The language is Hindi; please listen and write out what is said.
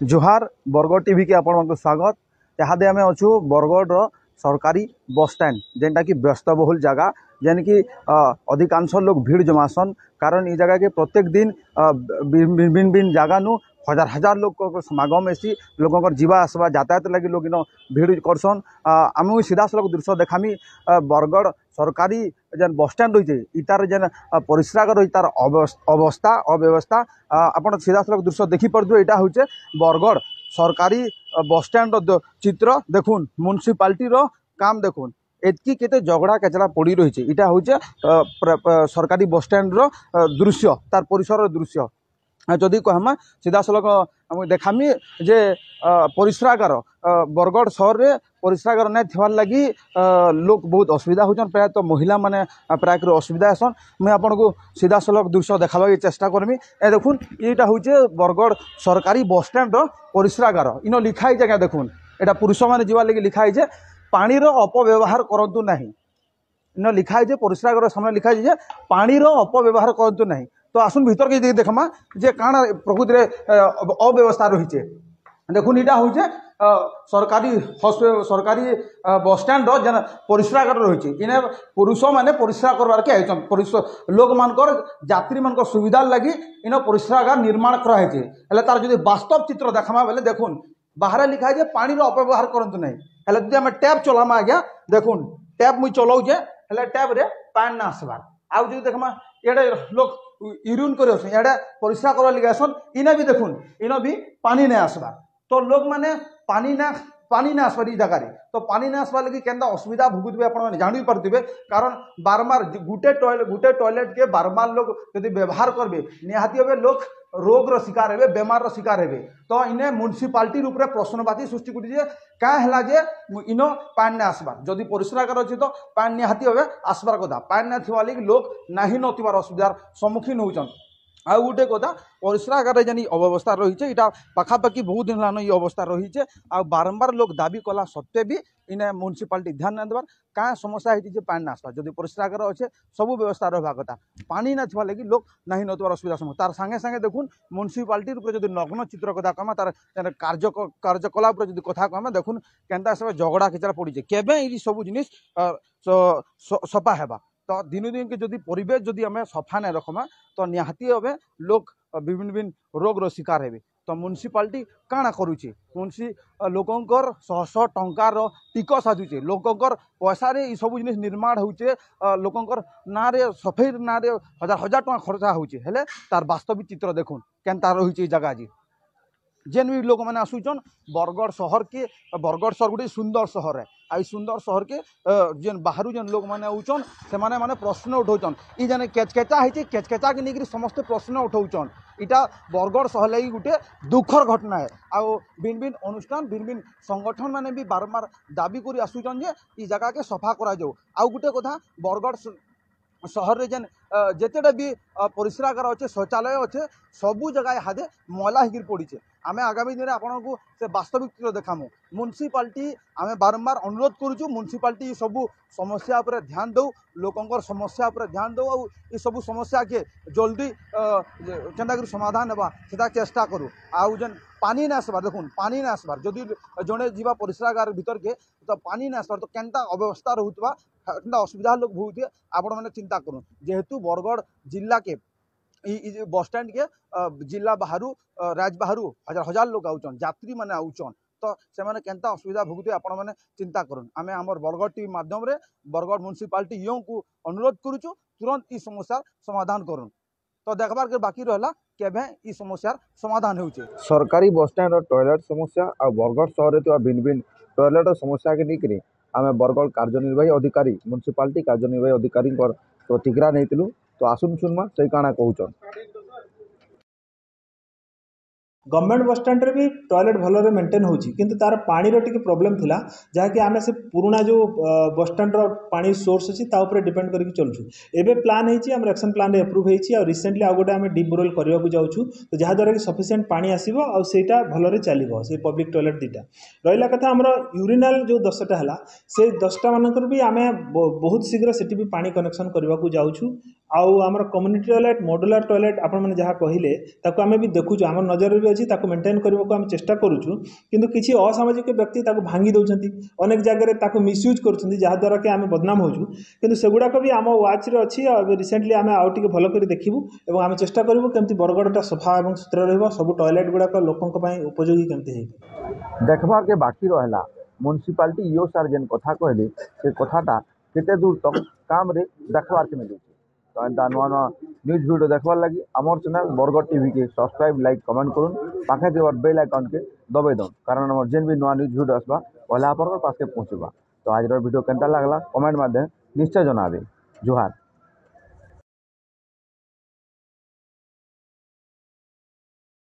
जोहार बरगढ़ टीवी के आपण स्वागत। यहाँ आम अच्छू बरगढ़ सरकारी बस स्टैंड जेनटा कि व्यस्तबहुल जगह जेन कि अधिकांश लोग भीड़ जमासन कारण ये जगह के प्रत्येक दिन भिन्न भिन्न जगह नु हजार हजार लोग समागम ऐसी लोगों जीवा आसवा यातायात लगी लोग इन भीड़ करसन। आम सीधा सड़क दृश्य देखामी बरगढ़ सरकारी जेन बस स्टैंड रही है इतार जेन परिश्रागार रही तार अवस्था अव्यवस्था आपड़ सीधा सड़क दृश्य देखिपे यहाँ हूँ बरगढ़ सरकारी बस स्टैंड चित्र देखुन म्युनिसिपालिटी काम देखुन एतकी केते झगड़ा केचड़ा पड़ी रही है। इटा हूँ सरकारी बस स्टैंड दृश्य तार परिसर दृश्य जदि कहमा सीधा सड़क देखामी जे परिश्रागार बरगढ़ सहर में परिश्रागार नहीं थी लगी लोग बहुत असुविधा होचन प्राय तो महिला माने प्राय असुविधा हेसन। मुझे आपन को सीधा सड़क दृश्य देखा चेष्टा करमी। ए देखुन यहाँ हूँ बरगढ़ सरकारी बस स्टैंड परिश्रागार इन लिखाई जगह देखुन एटा पुरुष मैंने जीवा लगी लिखाई जे पानी अपव्यवहार करंतु नहीं। इन लिखाई जे परिश्रागार सामने लिखाई जे पानी अपव्यवहार करंतु नहीं। तो आसुन भीतर के देखमा जे काना प्रकृति रे अव्यवस्था रही है। देखुन यहाँ हूँ सरकारी बस स्टैंड जेन परिश्रागार रही है इन पुरुष मैंने परिश्रा करवार के आयोजन लोक मानकर यात्री मान सुविधा लगी इन परिश्रागार निर्माण कराई तार जो वास्तव चित्र देखा बेले देखुन बाहर लिखाई जे पानी अपव्यवहार करंतु नहीं। हेले जदि आम टैप चलामा आज्ञा देखुन टैप मुई चलाऊे हेले टैप रे पानी ना आसबार आउ जो देखमा ये लोग यूरिन कर परिश्रा करवा लगे आसन इने भी देखुन इन भी पानी नहीं आसबार। तो लोग माने पानी ना आसबार जगह तो पानी ना आसबार लगी केंदा असुविधा भुगुवे आप जानी पारे कारण बारंबार गुटे टॉयलेट के बारंबार लोग यदि व्यवहार करेंगे निहाती भाव लोग रोग रो शिकार हेबे बेमार रो शिकार हेबे। तो इन्हें म्युनिसिपालिटी रूप प्रश्नवाची सृष्टि कर क्या है जे इन पानी ना आसबार जदि परिश्रागार अच्छे तो पानी निहाती भाव आसबार कथा पानी ना थी लगी लोग नहीं नथिबार असुविधार सम्मुखीन होचन। आउ गोटे कथा परिश्रागार जेन अव्यवस्था रही है यहाँ पाखापाखि बहुत दिन लान ये अवस्था रही है आ बारंबार लोग दाबी कला सत्वे भी इन्हें म्युनिसिपालिटी ध्यान नहीं देवार क्या समस्या है पानी ना आसबार जदि परिश्रागार अच्छे सब व्यवस्था रहा कथा पानी ना थी लगी लोग नहीं नथिबार असुविधा सम्मुखीन तार सागे सागे देखुन म्युनिसिपालिटी रूप जो नग्न चित्र कथा कहमा तार कार्यकलाप जो कथा कहमा देखुन केन्ता सब झगड़ा केचड़ा पड़ी केबे ये सब जिनिस सफा हेबा। तो दिन दिन के जदि परिवेश जदि आम सफा नहीं रखमा तो निहाती भाव लोग विभिन्न रोग रो शिकार हेबे। तो म्युनिसिपालिटी काଣା करुचे लोकंकर शह शह टंकार टिकस आजुचे लोकंकर पैसा रे सब जिनिस निर्माण होचे लोकंकर ना रे सफाई ना रे हजार हजार टका खर्चा होचे हेले तार वास्तविक चित्र देखुन केनता रही जगह आज जेन भी लोक मैंने आसुचन बरगढ़ शहर के बरगढ़ शहर गोटे सुंदर शहर है आई सुंदर शहर के जेन बाहर जेन लोक मैंने आउचन से माने प्रश्न उठाउचन ई जने केचकेचा है केचकेचा के लेकर समस्त प्रश्न उठाउचन इटा बरगढ़ शहर लगी गोटे दुखर घटना है। आउ भिन्न भिन्न अनुष्ठान भिन्न भिन्न संगठन मैंने भी बारंबार दाबी कर आसुचन जे ई जगह के सफा करा जाऊ। आउ गोटे कथा बरगढ़ शहर रे जेन जेतेटा भी परिश्रागार अच्छे शौचालय अच्छे सबू जगह हादे मैला होकर पड़ी आम आगामी दिन आपन को से वास्तविक चित्र देखामु म्युनिसिपालिटी आम बारंबार अनुरोध करुचु म्युनिसिपालिटी सबू समस्या पर ध्यान दो लोकंर समस्या पर ध्यान दो और ये सबू समस्या के जल्दी केन्ता समाधान हेबा सेटा चेष्टा करूँ। आउ जेन पानी ना आसबार देखुन पानी ना आसबार जदि जड़े जीवा परिश्रागार भीतर के तो पानी ना आसबार तो केन्ता अव्यवस्था रोथबा केन्ता असुविधा लोग भोगुथे आपण मैंने चिंता करूँ। जेहेतु बरगढ़ जिला के बस स्टैंड के जिला बाहरु राज्य बाहरु हजार हजार लोग आउचन यात्री मैंने आउचन तो से मैंने केन्ता असुविधा भोगुथे आपण मैंने चिंता करूँ। आम आमर बरगढ़ टीवी माध्यम रे बरगढ़ म्युनिसिपालिटी यो को अनुरोध करुचु तुरंत ई समस्या समाधान करूँ। तो देखबार के बाकी रहा केबे ई समस्यार समाधान होउचे। सरकारी बस स्टैंड टॉयलेट समस्या आ बरगढ़ शहर में भिन्न भिन्न टॉयलेट समस्या के लेकर आम बरगढ़ कार्यनिर्वाही अधिकारी म्युनिसिपालिटी कार्यनिर्वाही अधिकारी प्रतिक्रिया नहीं तो आसुन सुनमा से काଣା कहउचन। गवर्नमेंट बस स्टैंड रे भी टॉयलेट भलरे मेंटेन होची किंतु तार पानी रो टिके प्रॉब्लम थिला जहाँकि आमे से पुराना जो बस स्टैंड रो पानी सोर्स अछि ता ऊपर डिपेंड करके चलछु। एबे प्लान हेची हमर एक्शन प्लान रे अप्रूव हेची और रिसेंटली आ गोटे आमे डीप बोरवेल करबा को जाउछु तो जहाँ द्वारा कि सफिशिएंट पानी आसीबो और सेटा भलरे चलीबो से पब्लिक टॉयलेट दीटा रहिला कथा हमर यूरिनल जो 10टा हला से 10टा मानकर भी आमे बहुत शीघ्र सेठी भी पानी कनेक्शन करबा को जाउछु आउ आमर कम्युनिटी टॉयलेट मॉड्यूलर टॉयलेट आपण मैंने जहाँ कहले ताको आमे भी देखुछु आम नजर भी अच्छी ताको मेंटेन करने को आम चेष्टा करूछु किंतु किसी असामाजिक व्यक्ति ताको भांगी दउछंती अनेक जगह ताको मिसयूज करछंती जहाँ द्वारा कि आमे बदनाम होछु किंतु सेगुड़ाक भी आम वाच रे अच्छी रिसेंटली आमे आउ टिके भल कर देखिबु एवं आमे चेष्टा करिबु केमती बरगड़टा सफा एवं सुतरा रहबो सब टॉयलेट गुड़ाक लोकंक पई उपयोगी केमती हेबो देखबार के बाकी रहला म्युनिसिपालिटी ईओ सार जेन कथा कहले से कथाटा केते दूर तक काम रे देखबार के मिलुଛି तो एंता नुआ नुआ न्यूज वीडियो देखबार लगी आमर चैनल बरगड़ टीवी के सब्सक्राइब लाइक कमेंट करूँ पाखे के बेल आइकन के दबाई दौन कारण आमर जेन भी नुआ न्यूज वीडियो आसबा पहले आपन पास के पहुँचबा तो आज वीडियो केनता लागला कमेंट माध्यम निश्चय जनाबे। जोहार।